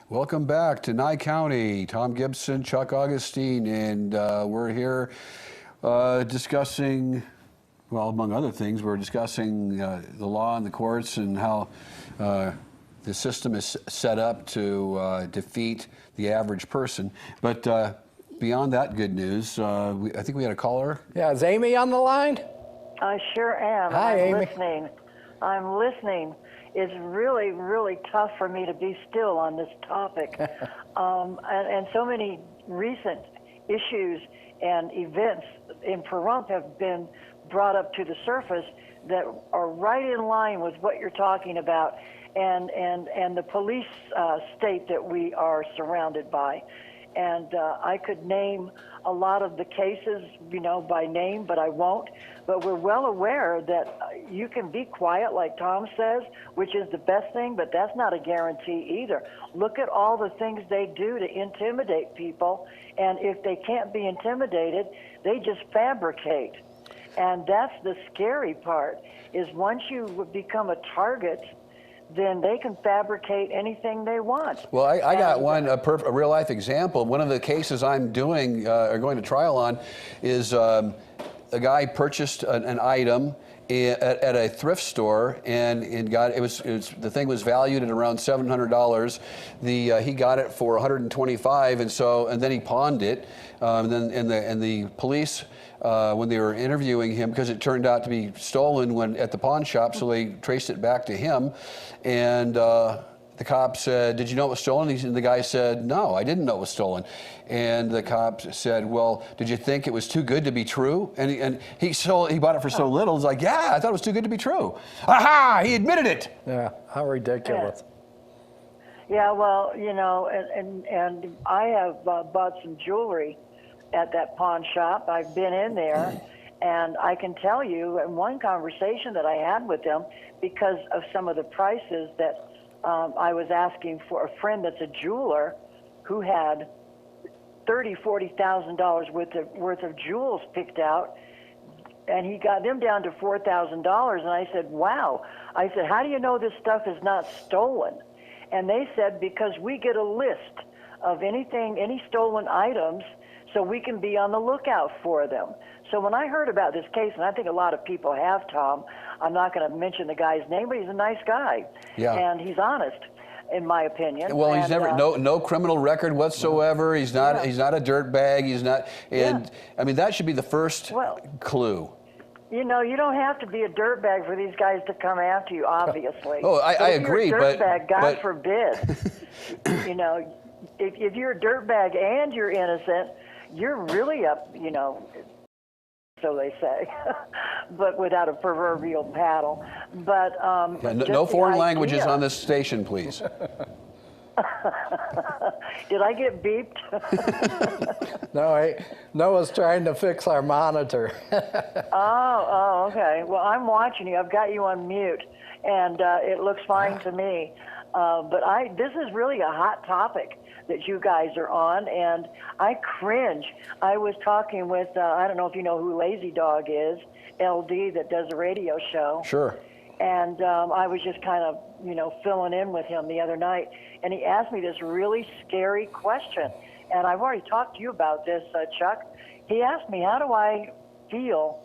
Welcome back to Nye County. Tom Gibson, Chuck Augustin, and we're here discussing, well, among other things, we're discussing the law and the courts and how the system is set up to defeat the average person. But beyond that good news, I think we had a caller. Yeah, is Amy on the line? I sure am. Hi, Amy. I'm listening. It's really, really tough for me to be still on this topic. And so many recent issues and events in Pahrump have been brought up to the surface that are right in line with what you're talking about and the police state that we are surrounded by. And I could name a lot of the cases, you know, by name, but I won't. But we're well aware that you can be quiet, like Tom says, which is the best thing, but that's not a guarantee either. Look at all the things they do to intimidate people, and if they can't be intimidated, they just fabricate. And that's the scary part, is once you become a target, then they can fabricate anything they want. Well, I got one, a real-life example. One of the cases I'm doing, or going to trial on, is a guy purchased an item at a thrift store, and the thing was valued at around $700. He got it for $125, and then he pawned it. And the police, when they were interviewing him, because it turned out to be stolen at the pawn shop, so they traced it back to him, and the cop said, "Did you know it was stolen?" And the guy said, "No, I didn't know it was stolen." And the cop said, "Well, did you think it was too good to be true?" And he bought it for so little. It's like, "Yeah, I thought it was too good to be true." Aha! He admitted it. Yeah, how ridiculous. Yeah, well, you know, and I have bought some jewelry at that pawn shop. I've been in there, and I can tell you in one conversation that I had with them, because of some of the prices that I was asking for a friend that's a jeweler who had $30,000-$40,000 worth of jewels picked out, and he got them down to $4,000. And I said, "Wow!" I said, "How do you know this stuff is not stolen?" And they said, "Because we get a list of any stolen items, so we can be on the lookout for them." So when I heard about this case, and I think a lot of people have, Tom, I'm not going to mention the guy's name, but he's a nice guy. Yeah. And he's honest, in my opinion. Well, he's never no criminal record whatsoever. He's not a dirtbag. He's not, and I mean that should be the first clue. You know, you don't have to be a dirtbag for these guys to come after you, obviously. Oh, I agree, but if you're a dirtbag, God forbid. You know, if you're a dirtbag and you're innocent, you're really up, you know, so they say, but without a proverbial paddle. But no foreign languages on this station, please. Did I get beeped? No, Noah's trying to fix our monitor. Oh, okay. Well, I'm watching you. I've got you on mute, and it looks fine to me. But this is really a hot topic that you guys are on, and I cringe. I was talking with, I don't know if you know who Lazy Dog is, LD, that does a radio show. Sure. And I was just kind of, you know, filling in with him the other night, and he asked me this really scary question. And I've already talked to you about this, Chuck. He asked me, how do I feel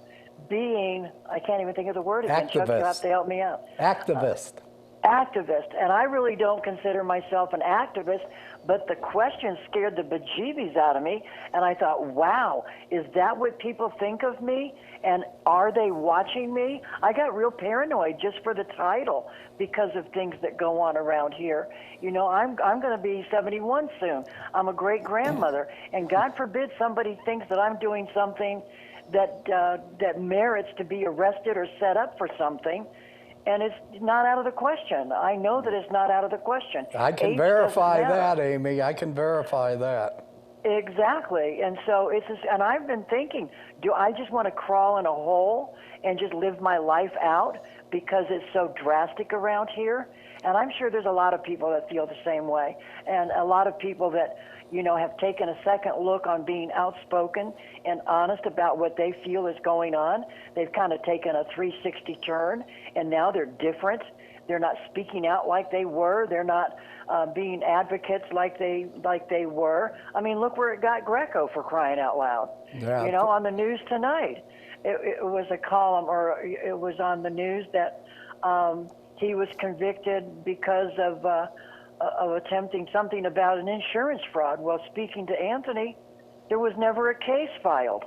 being, I can't even think of the word again. Activist. Chuck, you have to help me out. Activist. Activist, and I really don't consider myself an activist, but the question scared the bejeebies out of me, and I thought, wow, is that what people think of me, and are they watching me? I got real paranoid just for the title because of things that go on around here. You know, I'm going to be 71 soon. I'm a great-grandmother, and God forbid somebody thinks that I'm doing something that merits to be arrested or set up for something. And it's not out of the question. I know that it's not out of the question. I can verify that, Amy. I can verify that. Exactly. And so and I've been thinking, do I just want to crawl in a hole and just live my life out because it's so drastic around here? And I'm sure there's a lot of people that feel the same way. And a lot of people that, you know, have taken a second look on being outspoken and honest about what they feel is going on. They've kind of taken a 360 turn, and now they're different. They're not speaking out like they were. They're not being advocates like they were. I mean, look where it got Greco, for crying out loud. Yeah. You know, on the news tonight, it was a column, or it was on the news that he was convicted because of attempting something about an insurance fraud. Well, speaking to Anthony, there was never a case filed.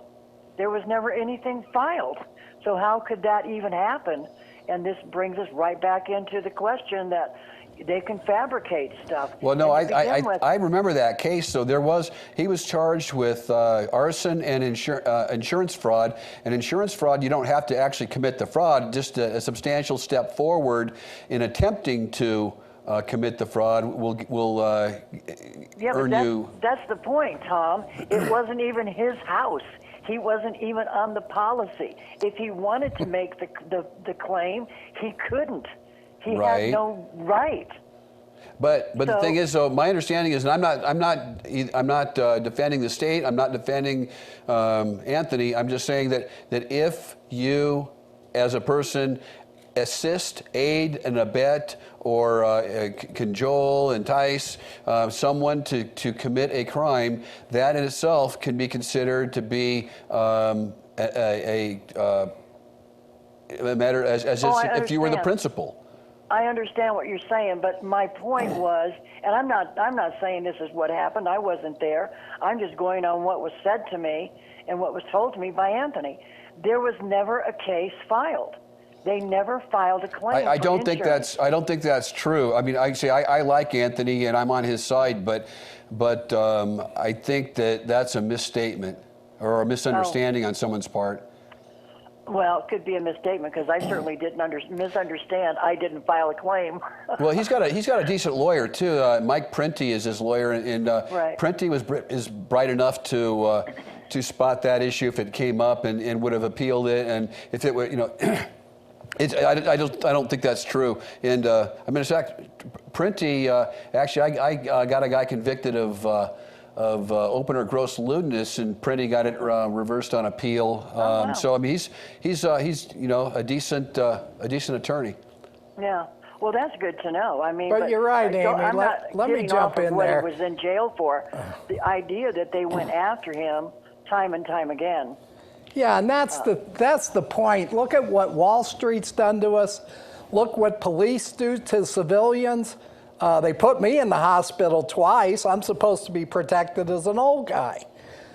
There was never anything filed. So how could that even happen? And this brings us right back into the question that they can fabricate stuff. Well, no, And I remember that case. So he was charged with arson and insurance fraud. And insurance fraud, you don't have to actually commit the fraud. Just a substantial step forward in attempting to commit the fraud will earn you. That's the point, Tom. It wasn't even his house. He wasn't even on the policy. If he wanted to make the claim, he couldn't. He had no right. But the thing is, though, my understanding is, and I'm not defending the state. I'm not defending Anthony. I'm just saying that if you, as a person, assist, aid, and abet, or cajole, entice someone to commit a crime, that in itself can be considered to be a matter as if you were the principal. I understand what you're saying, but my point was, and I'm not saying this is what happened. I wasn't there. I'm just going on what was said to me and what was told to me by Anthony. There was never a case filed. They never filed a claim. I don't think that's true. I mean, I like Anthony and I'm on his side, but I think that's a misstatement or a misunderstanding on someone's part. Well, it could be a misstatement because I certainly didn't misunderstand. I didn't file a claim. Well, he's got a decent lawyer too. Mike Prenti is his lawyer, and Right. Prenti is bright enough to spot that issue if it came up and would have appealed it, and if it were, you know. I don't think that's true. And I mean, in fact, Prenti, actually, I got a guy convicted of open or gross lewdness, and Prenti got it reversed on appeal. Wow. So I mean, he's you know, a decent attorney. Yeah. Well, that's good to know. I mean, But you're right, Amy. I'm not let me getting jump off of in what there. he was in jail for. The idea that they went after him time and time again. Yeah, and that's the point. Look at what Wall Street's done to us. Look what police do to civilians. They put me in the hospital twice. I'm supposed to be protected as an old guy.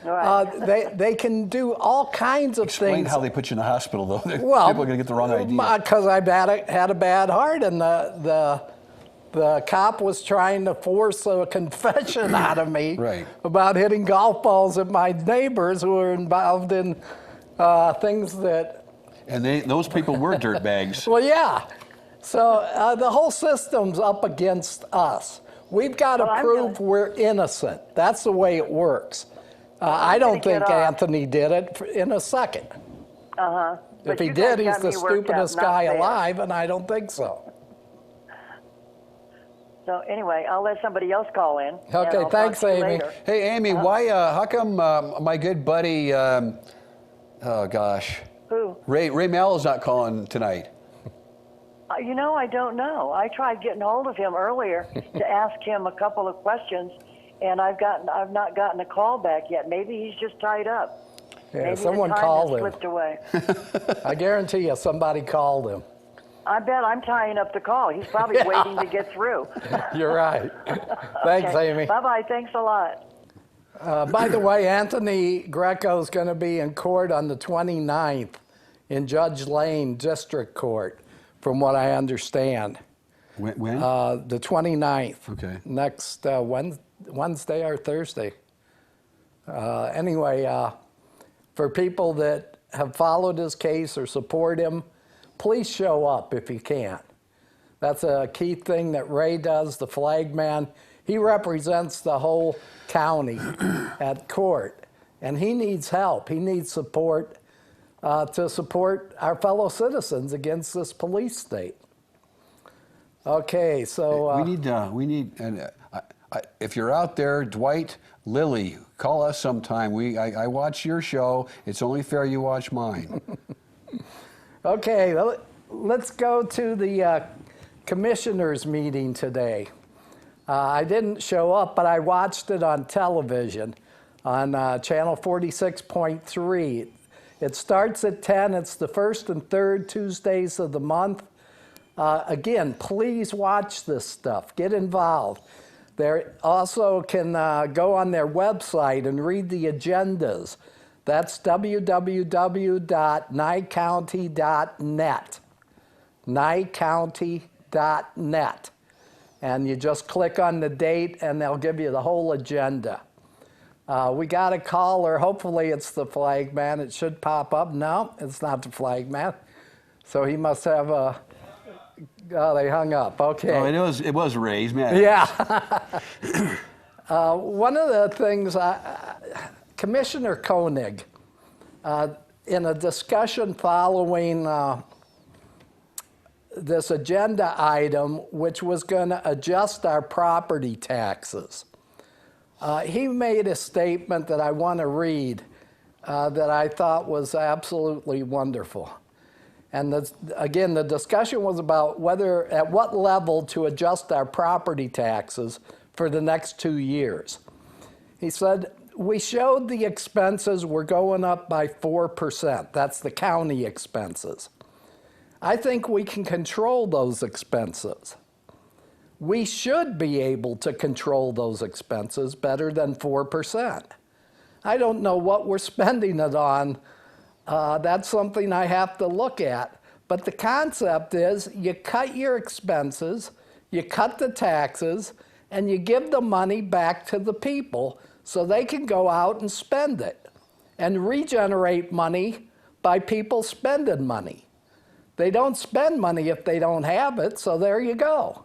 Right. They can do all kinds of Explain things. how they put you in the hospital, though. Well, people are going to get the wrong idea. Because I've had a bad heart, and the cop was trying to force a confession out of me about hitting golf balls at my neighbors who were involved in things that... And those people were dirtbags. Well, yeah. So the whole system's up against us. We've got to prove we're innocent. That's the way it works. I don't think Anthony did it in a second. If he did, he's the stupidest guy alive, and I don't think so. So anyway, I'll let somebody else call in. Okay, thanks, Amy. Hey, Amy, why? How come my good buddy? Oh gosh. Who? Ray Mallow's not calling tonight. You know, I don't know. I tried getting hold of him earlier to ask him a couple of questions, and I've not gotten a call back yet. Maybe he's just tied up. Yeah, Maybe someone the time called has him. slipped away. I guarantee you, somebody called him. I bet I'm tying up the call. He's probably waiting to get through. You're right. Thanks, Okay. Amy. Bye-bye. Thanks a lot. By the way, Anthony Greco is going to be in court on the 29th in Judge Lane District Court, from what I understand. When? The 29th. Okay. Next Wednesday or Thursday. Anyway, for people that have followed his case or support him, please show up if you can. That's a key thing that Ray does, the flag man. He represents the whole county at court, and he needs help. He needs support to support our fellow citizens against this police state. Okay, so we need, and if you're out there, Dwight, Lily, call us sometime. I watch your show. It's only fair you watch mine. Okay, let's go to the commissioners meeting today. I didn't show up, but I watched it on television on channel 46.3. It starts at 10. It's the first and third Tuesdays of the month. Again, please watch this stuff. Get involved. They also can go on their website and read the agendas. That's www.nyecounty.net. nyecounty.net. And you just click on the date and they'll give you the whole agenda. We got a caller. Hopefully it's the flag man. It should pop up. No, it's not the flag man. So he must have a... Oh, they hung up. Okay. Oh, it was raised, man. Yeah. One of the things, Commissioner Koenig, in a discussion following this agenda item, which was going to adjust our property taxes, he made a statement that I want to read that I thought was absolutely wonderful. And again, the discussion was about at what level to adjust our property taxes for the next 2 years. He said, we showed the expenses were going up by 4%. That's the county expenses. I think we can control those expenses. We should be able to control those expenses better than 4%. I don't know what we're spending it on. That's something I have to look at. But the concept is you cut your expenses, you cut the taxes, and you give the money back to the people so they can go out and spend it and regenerate money by people spending money. They don't spend money if they don't have it, so there you go.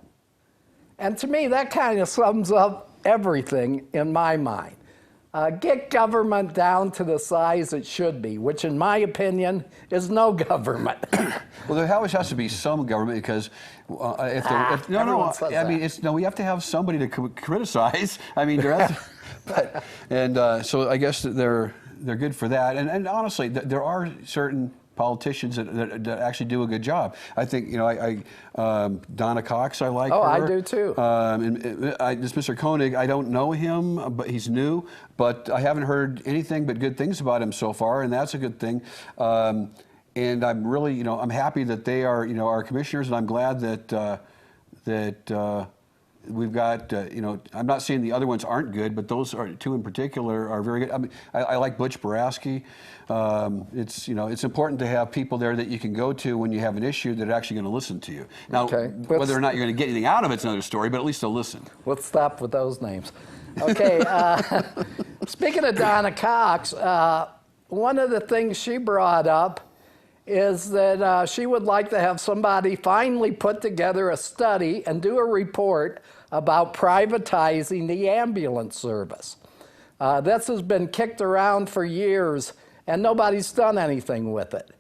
And to me, that kind of sums up everything in my mind. Get government down to the size it should be, which in my opinion is no government. Well, there always has to be some government because we have to have somebody to criticize. I mean, so I guess they're good for that. And honestly, there are certain politicians that actually do a good job. I think, Donna Cox, I like her. I do too. This Mr. Koenig, I don't know him, but he's new, but I haven't heard anything but good things about him so far, and that's a good thing. And I'm really, I'm happy that they are, our commissioners, and I'm glad that we've got, I'm not saying the other ones aren't good, but those two in particular are very good. I mean, I like Butch Boraski. It's important to have people there that you can go to when you have an issue that are actually going to listen to you. Now, whether or not you're going to get anything out of it's another story, but at least they'll listen. Let's stop with those names. Okay, speaking of Donna Cox, one of the things she brought up is that she would like to have somebody finally put together a study and do a report about privatizing the ambulance service. This has been kicked around for years, and nobody's done anything with it.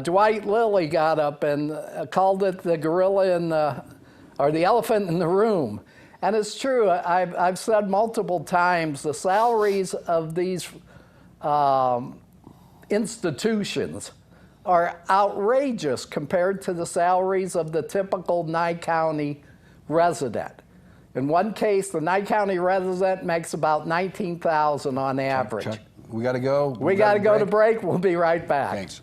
Dwight Lilly got up and called it the gorilla or the elephant in the room. And it's true, I've said multiple times, the salaries of these institutions are outrageous compared to the salaries of the typical Nye County resident. In one case, the Nye County resident makes about $19,000 on average. We got to go. We got to go to break. We'll be right back. Thanks.